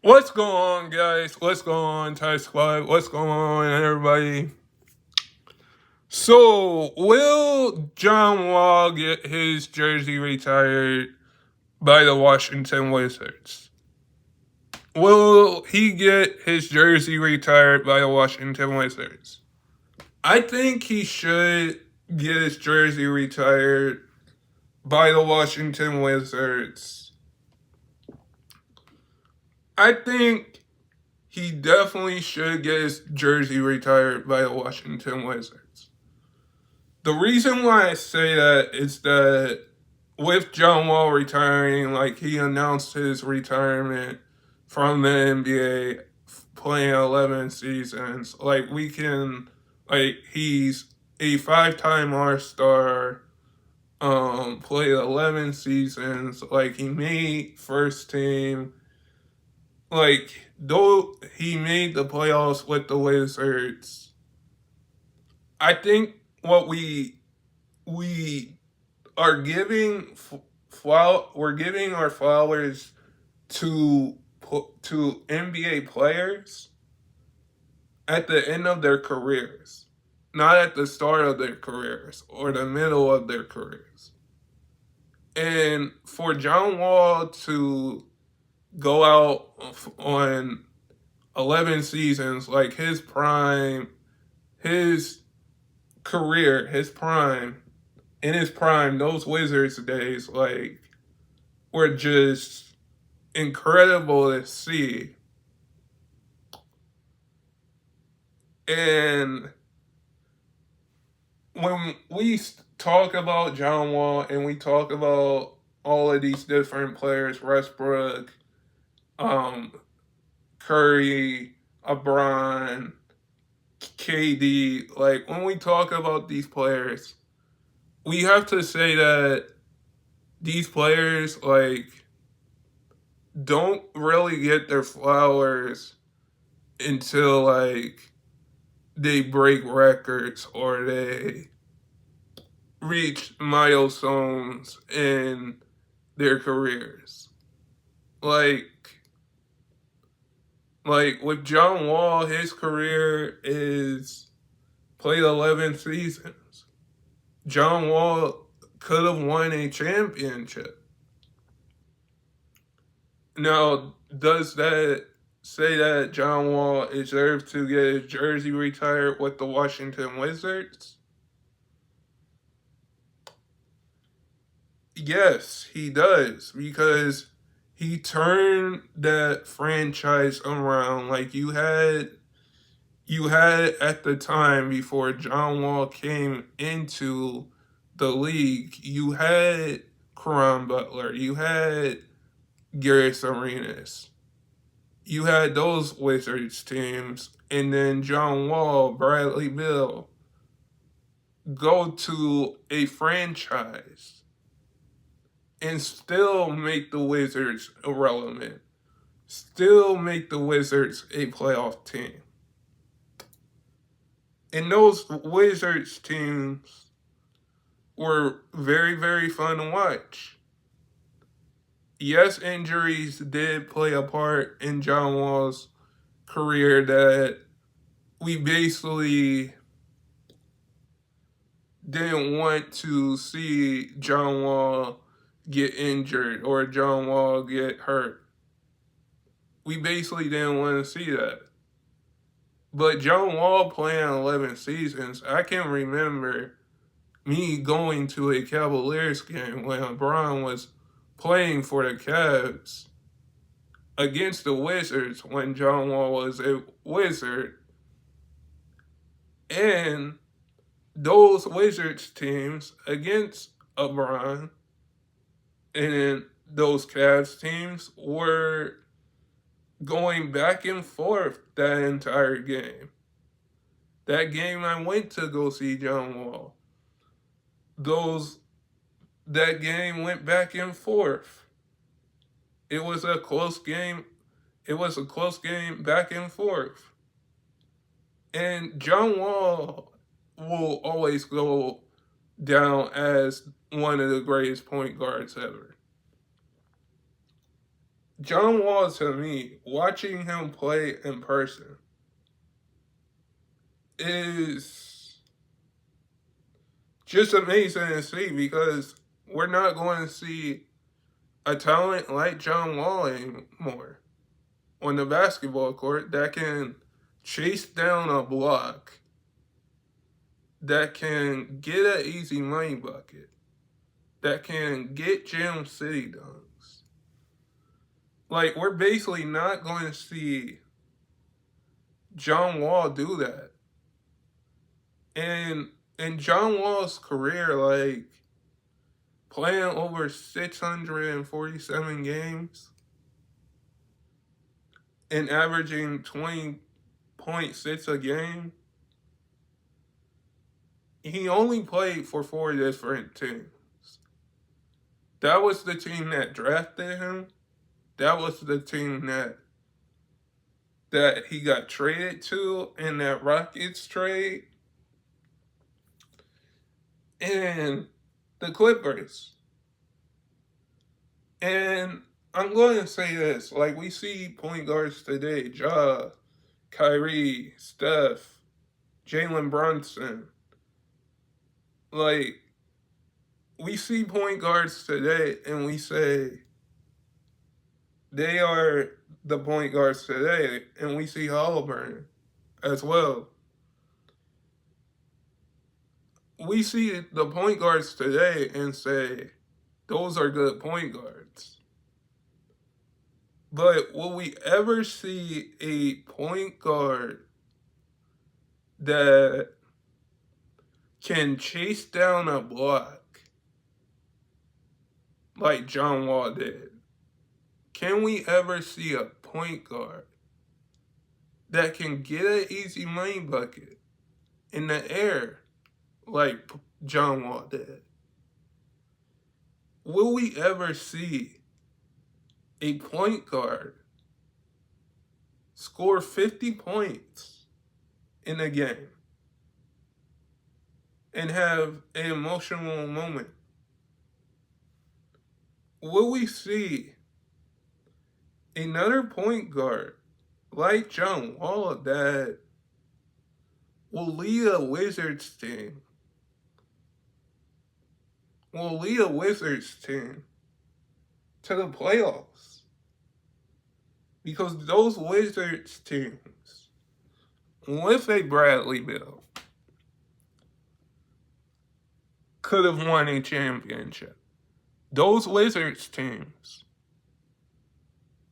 What's going on, guys? What's going on, Thai Squad? What's going on, everybody? So, will John Wall get his jersey retired by the Washington Wizards? Will he get his jersey retired by the Washington Wizards? I think he should get his jersey retired by the Washington Wizards. I think he definitely should get his jersey retired by the Washington Wizards. The reason why I say that is that with John Wall retiring, like he announced his retirement from the NBA, playing 11 seasons. Like we can, like he's a five-time All-Star, played 11 seasons. Like he made first team. Like though he made the playoffs with the Wizards, I think what we are giving we're giving our flowers to NBA players at the end of their careers, not at the start of their careers or the middle of their careers. And for John Wall to go out on 11 seasons, like his career, his prime, in his prime, those Wizards days, like, were just incredible to see. And when we talk about John Wall and we talk about all of these different players, Westbrook, um, Curry, LeBron, KD, like when we talk about these players, we have to say that these players like don't really get their flowers until like they break records or they reach milestones in their careers. Like like with John Wall, his career is played 11 seasons. John Wall could have won a championship. Now, does that say that John Wall deserves to get his jersey retired with the Washington Wizards? Yes, he does, because he turned that franchise around. Like you had at the time before John Wall came into the league, you had Karan Butler, you had Gary Arenas, you had those Wizards teams, and then John Wall, Bradley Beal go to a franchise and still make the Wizards irrelevant, still make the Wizards a playoff team. And those Wizards teams were very, very fun to watch. Yes, injuries did play a part in John Wall's career that we basically didn't want to see John Wall get injured or John Wall get hurt. We basically didn't want to see that. But John Wall playing 11 seasons, I can remember me going to a Cavaliers game when LeBron was playing for the Cavs against the Wizards when John Wall was a Wizard. And those Wizards teams against LeBron and those Cavs teams were going back and forth that entire game. That game I went to go see John Wall. Those that game went back and forth. It was a close game. It was a close game back and forth. And John Wall will always go down as one of the greatest point guards ever. John Wall, to me, watching him play in person is just amazing to see because we're not going to see a talent like John Wall anymore on the basketball court that can chase down a block, that can get an easy money bucket, that can get Jam City dunks. Like, we're basically not going to see John Wall do that. And in John Wall's career, like, playing over 647 games and averaging 20.6 a game, he only played for 4 different teams. That was the team that drafted him. That was the team that he got traded to in that Rockets trade. And the Clippers. And I'm going to say this, like, we see point guards today, Ja, Kyrie, Steph, Jalen Brunson. Like, we see point guards today and we say they are the point guards today, and we see Halliburton as well. We see the point guards today and say, those are good point guards. But will we ever see a point guard that can chase down a block like John Wall did? Can we ever see a point guard that can get an easy money bucket in the air like John Wall did? Will we ever see a point guard score 50 points in a game and have an emotional moment? Will we see another point guard like John Wall that will lead a Wizards team? Will lead a Wizards team to the playoffs? Because those Wizards teams, with a Bradley Beal, could have won a championship. Those Wizards teams,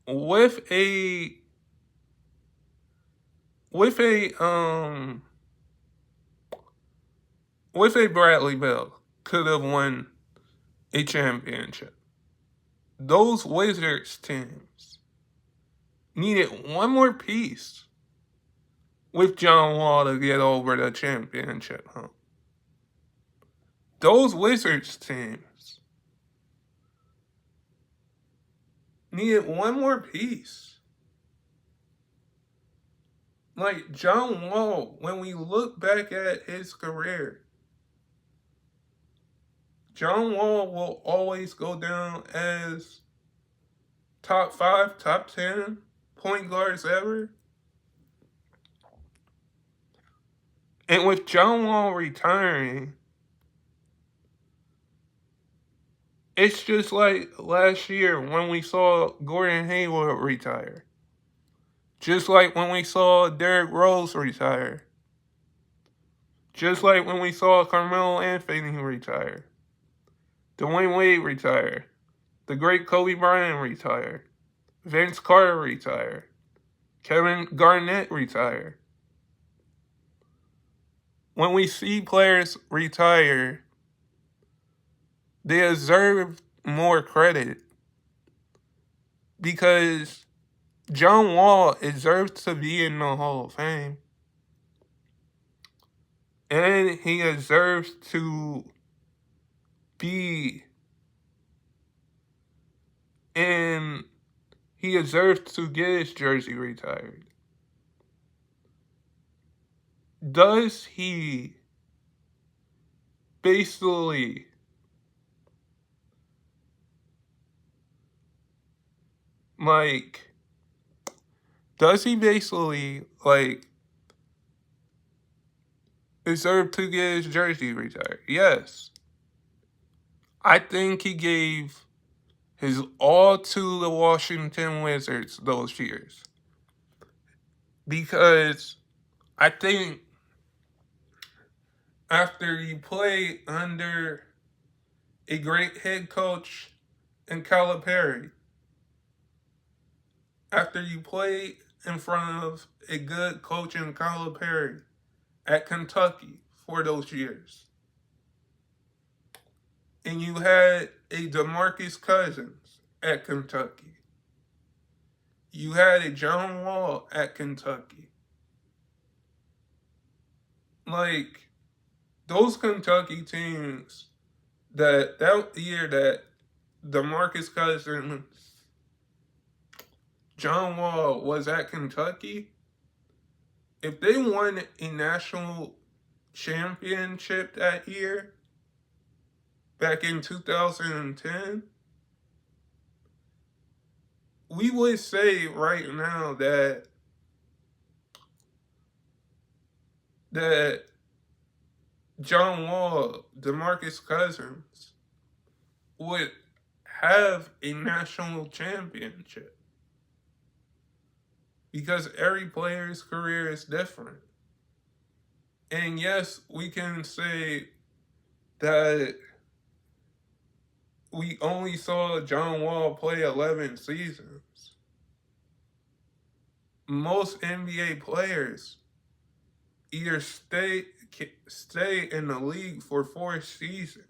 with a Bradley Beal, could have won a championship. Those Wizards teams needed one more piece with John Wall to get over the championship hump. Those Wizards teams needed one more piece. Like John Wall, when we look back at his career, John Wall will always go down as top 5, top 10 point guards ever. And with John Wall retiring, it's just like last year when we saw Gordon Hayward retire. Just like when we saw Derrick Rose retire. Just like when we saw Carmelo Anthony retire. Dwayne Wade retire. The great Kobe Bryant retire. Vince Carter retire. Kevin Garnett retire. When we see players retire, they deserve more credit because John Wall deserves to be in the Hall of Fame. And he deserves to be and he deserves to get his jersey retired. Does he basically Like, does he basically, like, deserve to get his jersey retired? Yes. I think he gave his all to the Washington Wizards those years. Because I think after you play under a great head coach in Calipari, after you play in front of a good coach in Calipari at Kentucky for those years, and you had a DeMarcus Cousins at Kentucky, you had a John Wall at Kentucky. Like, those Kentucky teams that year that DeMarcus Cousins, John Wall was at Kentucky, if they won a national championship that year, back in 2010, we would say right now that John Wall, DeMarcus Cousins, would have a national championship. Because every player's career is different. And yes, we can say that we only saw John Wall play 11 seasons. Most NBA players either stay in the league for 4 seasons.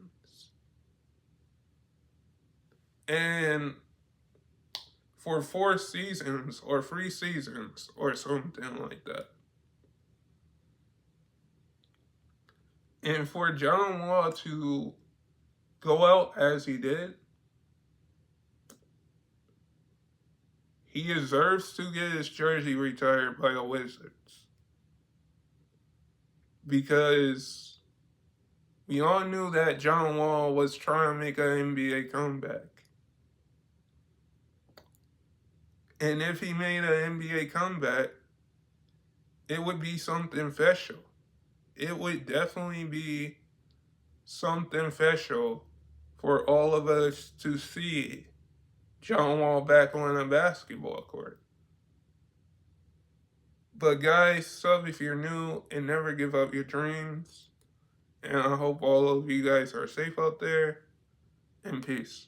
And for 4 seasons or 3 seasons or something like that. And for John Wall to go out as he did, he deserves to get his jersey retired by the Wizards. Because we all knew that John Wall was trying to make an NBA comeback. And if he made an NBA comeback, it would be something special. It would definitely be something special for all of us to see John Wall back on a basketball court. But guys, sub if you're new and never give up your dreams. And I hope all of you guys are safe out there. And peace.